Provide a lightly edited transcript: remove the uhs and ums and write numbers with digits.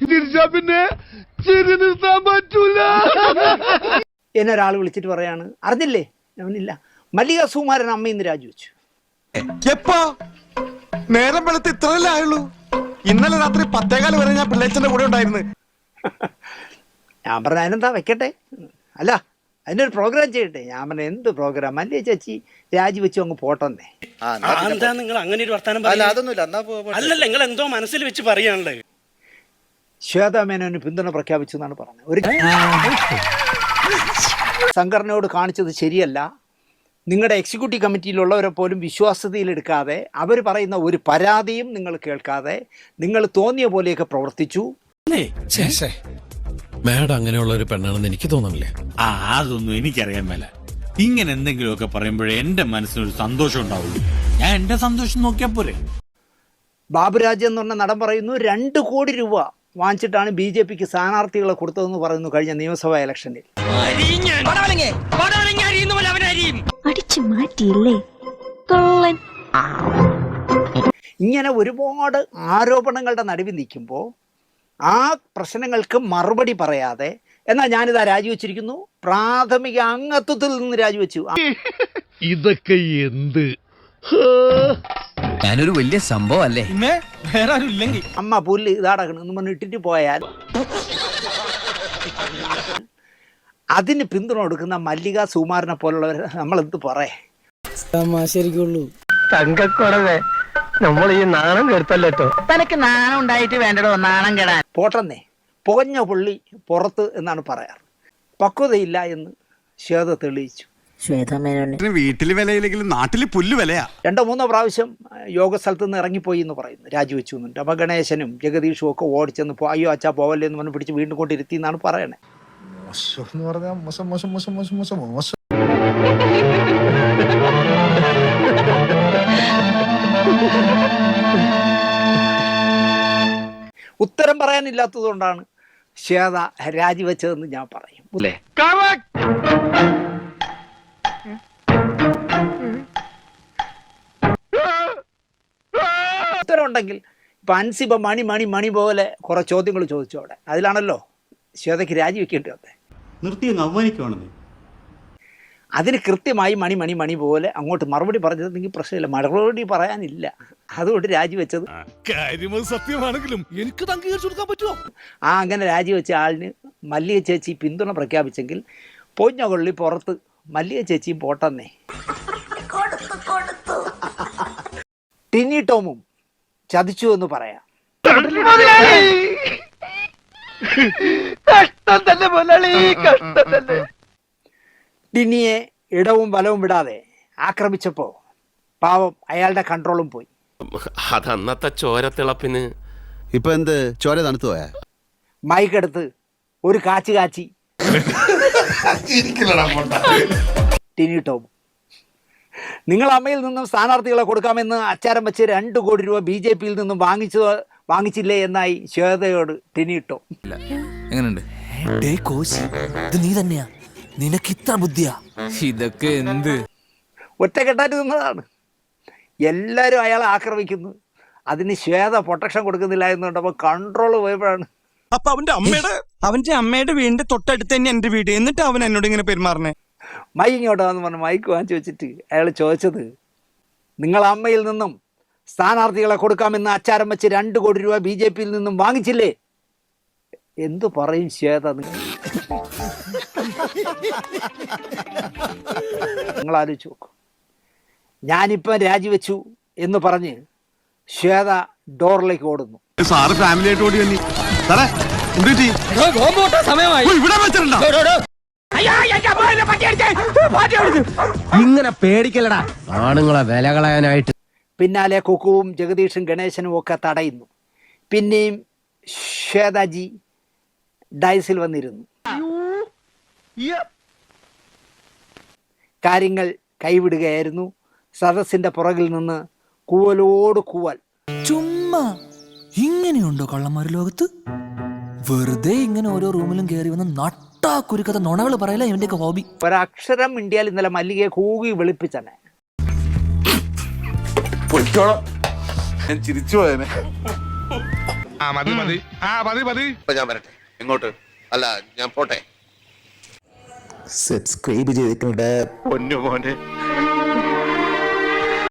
പിന്നെ ചിരി നിർത്താൻ പറ്റൂല. എന്നെ ഒരാൾ വിളിച്ചിട്ട് പറയാണ്, അറിഞ്ഞില്ലേ? അവനില്ല, മല്ലിക സുകുമാരൻ അമ്മ ഇന്ന് രാജിവെച്ചു. എപ്പോ? നേരം വെളുത്ത് ഇത്രയല്ലേ ആയുള്ളൂ? ഇന്നലെ രാത്രി 10:15 വരെ ഞാൻ പിള്ളേച്ചന്റെ കൂടെ ഉണ്ടായിരുന്നു. ഞാൻ പറഞ്ഞ അതിനെന്താ വെക്കട്ടെ, അല്ല അതിനൊരു പ്രോഗ്രാം ചെയ്യട്ടെ. ഞാൻ പറഞ്ഞ എന്ത് പ്രോഗ്രാം, മല്ലിക ചേച്ചി രാജിവെച്ചു അങ്ങ് പോട്ടെന്നേ. എന്താ നിങ്ങൾ അങ്ങനെ ഒരു വർത്താനം? അല്ലല്ല, നിങ്ങൾ എന്തോ മനസ്സിൽ വെച്ച് പറയാണല്ലേ. ശ്വേതാ മേനോന് പിന്തുണ പ്രഖ്യാപിച്ചു എന്നാണ് പറഞ്ഞത്. ഒരു സംഘടനയോട് കാണിച്ചത് ശരിയല്ല. നിങ്ങളുടെ എക്സിക്യൂട്ടീവ് കമ്മിറ്റിയിലുള്ളവരെ പോലും വിശ്വാസ്യതയിലെടുക്കാതെ, അവർ പറയുന്ന ഒരു പരാതിയും നിങ്ങൾ കേൾക്കാതെ, നിങ്ങൾ തോന്നിയ പോലെയൊക്കെ പ്രവർത്തിച്ചു. മാഡം അങ്ങനെയുള്ള ഒരു പെണ്ണാണെന്ന് എനിക്ക് തോന്നുന്നില്ല. അതൊന്നും എനിക്കറിയാൻ മേല. ഇങ്ങനെ എന്തെങ്കിലുമൊക്കെ പറയുമ്പോഴേ എന്റെ മനസ്സിനൊരു സന്തോഷം ഉണ്ടാവുള്ളൂ. ഞാൻ എന്റെ സന്തോഷം നോക്കിയാ പോരെ. ബാബുരാജ് എന്ന് പറഞ്ഞ നടൻ പറയുന്നു 2 കോടി രൂപ വാങ്ങിച്ചിട്ടാണ് BJPക്ക് സ്ഥാനാർത്ഥികളെ കൊടുത്തതെന്ന് പറയുന്നു കഴിഞ്ഞ നിയമസഭാ ഇലക്ഷനിൽ. ഇങ്ങനെ ഒരുപാട് ആരോപണങ്ങളുടെ നടുവിൽ നിൽക്കുമ്പോൾ ആ പ്രശ്നങ്ങൾക്ക് മറുപടി പറയാതെ, എന്നാൽ ഞാനിതാ രാജിവെച്ചിരിക്കുന്നു, പ്രാഥമിക അംഗത്വത്തിൽ നിന്ന് രാജിവെച്ചു. ഇതൊക്കെ എന്ത്? ഞാനൊരു വലിയ സംഭവം അല്ലേ? വേറെ ആരും ഇല്ലെങ്കിൽ അമ്മ പുല്ല് ഇതാടകണെന്ന് പറഞ്ഞ് ഇട്ടിട്ട് പോയാൽ അതിന് പിന്തുണ കൊടുക്കുന്ന മല്ലിക സുകുമാരനെ പോലുള്ളവർ നമ്മളെന്ത് പറയേ? ശരിക്കുള്ളൂ തങ്കക്കുറവേ, നമ്മൾ ഈ നാണം കേട്ടല്ലോ. തനക്ക് നാണം ഉണ്ടായിട്ട് വേണ്ടടോ നാണം കെടാൻ. പോട്ടെന്നേ, പുകഞ്ഞ പുള്ളി പുറത്ത് എന്നാണ് പറയാറ്. പക്വതയില്ല എന്ന് ശ്വേത തെളിയിച്ചു. വീട്ടില് വിലയില്ലെങ്കിലും നാട്ടില് പുല്ല് വിലയാ. 2-3 പ്രാവശ്യം യോഗ സ്ഥലത്ത് നിന്ന് ഇറങ്ങിപ്പോയി എന്ന് പറയുന്നു, രാജിവെച്ചു എന്നുണ്ട്. അപ്പോൾ ഗണേശനും ജഗദീഷും ഒക്കെ ഓടിച്ചെന്ന് അയ്യോ അച്ഛാ പോവല്ലേ എന്ന് പറഞ്ഞ് പിടിച്ച് വീണ്ടും കൊണ്ടിരുത്തി എന്നാണ് പറയണേ. ഉത്തരം പറയാനില്ലാത്തത് കൊണ്ടാണ് ശ്വേത രാജിവെച്ചതെന്ന് ഞാൻ പറയും. ഉത്തരം ഉണ്ടെങ്കിൽ ഇപ്പം അൻസിബ മണി പോലെ കുറെ ചോദ്യങ്ങൾ ചോദിച്ചു അവിടെ. അതിലാണല്ലോ ശ്വേതയ്ക്ക് രാജിവെക്കേണ്ടി വന്നത്. നിർത്തി അവമാനിക്കുവാണെന്നേ. അതിന് കൃത്യമായി മണി പോലെ അങ്ങോട്ട് മറുപടി പറഞ്ഞതെങ്കിൽ പ്രശ്നമില്ല, മറുപടി പറയാനില്ല, അതുകൊണ്ട് രാജിവെച്ചത്. സത്യമാണെങ്കിലും എനിക്ക് അംഗീകരിച്ചു കൊടുക്കാൻ പറ്റുമോ? അങ്ങനെ രാജിവെച്ച ആളിന് മല്ലിക ചേച്ചി പിന്തുണ പ്രഖ്യാപിച്ചെങ്കിൽ പൊഞ്ഞ കൊള്ളി പുറത്ത് മല്ലിക ചേച്ചിയും പോട്ടെന്നേ. ടിനി ടോമും ചതിച്ചു എന്ന് പറയാം. ടിനിയെ ഇടവും വലവും വിടാതെ ആക്രമിച്ചപ്പോ പാവം അയാളുടെ കൺട്രോളും പോയി. അതന്നത്തെ ചോരത്തിളപ്പിന് ഇപ്പൊ എന്ത് ചോര തണുത്തു പോയാ? മൈക്കെടുത്ത് ഒരു കാച്ചി ടിനി ടോം, നിങ്ങൾ അമ്മയിൽ നിന്നും സ്ഥാനാർത്ഥികളെ കൊടുക്കാമെന്ന് അച്ചാരം വെച്ച് 2 കോടി രൂപ BJPയിൽ നിന്നും വാങ്ങിച്ചില്ലേ എന്നായി ശ്വേതയോട് ടിനി ടോം. എങ്ങനെയുണ്ട്? നീ തന്നെയാ, നിനക്ക് ഇത്ര ബുദ്ധിയാ? ഇതൊക്കെ എന്ത്? ഒറ്റക്കെട്ടായിട്ട് നിന്നതാണ്. എല്ലാവരും അയാളെ ആക്രമിക്കുന്നു, അതിന് ശ്വേത പ്രൊട്ടക്ഷൻ കൊടുക്കുന്നില്ല എന്നുണ്ടപ്പോൾ കൺട്രോൾ പോയപ്പോഴാണ്. അപ്പൊ അവന്റെ അമ്മയുടെ വീടിന്റെ തൊട്ടടുത്ത് തന്നെ എന്റെ വീട്, എന്നിട്ട് അവൻ എന്നോട് ഇങ്ങനെ പെരുമാറണേ. മൈക്ക് ഇങ്ങോട്ടാന്ന് പറഞ്ഞ് മൈക്ക് വാങ്ങിച്ചു വെച്ചിട്ട് അയാൾ ചോദിച്ചത്, നിങ്ങൾ അമ്മയിൽ നിന്നും സ്ഥാനാർത്ഥികളെ കൊടുക്കാമെന്ന് അച്ചാരം വെച്ച് 2 കോടി രൂപ BJPയിൽ നിന്നും വാങ്ങിച്ചില്ലേ? എന്തു പറയും ശ്വേത? നിങ്ങൾ ആലോചിച്ച് നോക്കൂ. ഞാനിപ്പം രാജിവെച്ചു എന്ന് പറഞ്ഞ് ശ്വേത ഡോറിലേക്ക് ഓടുന്നു. സാറ് ഫാമിലി ആയിട്ട് ഓടി വന്നി ഇങ്ങനെ പേടിക്കലടാ ആണുങ്ങളെ വില കളയാനായിട്ട്. പിന്നാലെ കുക്കുവും ജഗദീഷും ഗണേശനും ഒക്കെ തടയുന്നു. പിന്നെയും ശ്വേതാജി ഡയസിൽ വന്നിരുന്നു. കാര്യങ്ങൾ കൈവിടുകയായിരുന്നു. സദസ്സിന്റെ പുറകിൽ നിന്ന് കൂവലോട് കൂവൽ. ചുമ്മാ ഇങ്ങനെയുണ്ടോ കള്ളന്മാര് ലോകത്ത്? വെറുതെ ഇങ്ങനെ ഓരോ റൂമിലും കയറി വന്ന് നട്ടാ കുരുക്കഥ നുണകൾ പറയല ഇവന്റെയൊക്കെ ഹോബി. ഒരക്ഷരം ഇന്ത്യയിൽ ഇന്നലെ മല്ലികയെ കൂകി വെളുപ്പിച്ചനെ. ചിരിച്ചു പോയനെ. മതി മതി മതി ഞാൻ വരട്ടെ. എങ്ങോട്ട്? അല്ല, ഞാൻ പോട്ടെ. സബ്സ്ക്രൈബ് ചെയ്തിട്ടുണ്ട് പൊന്നു മോനെ.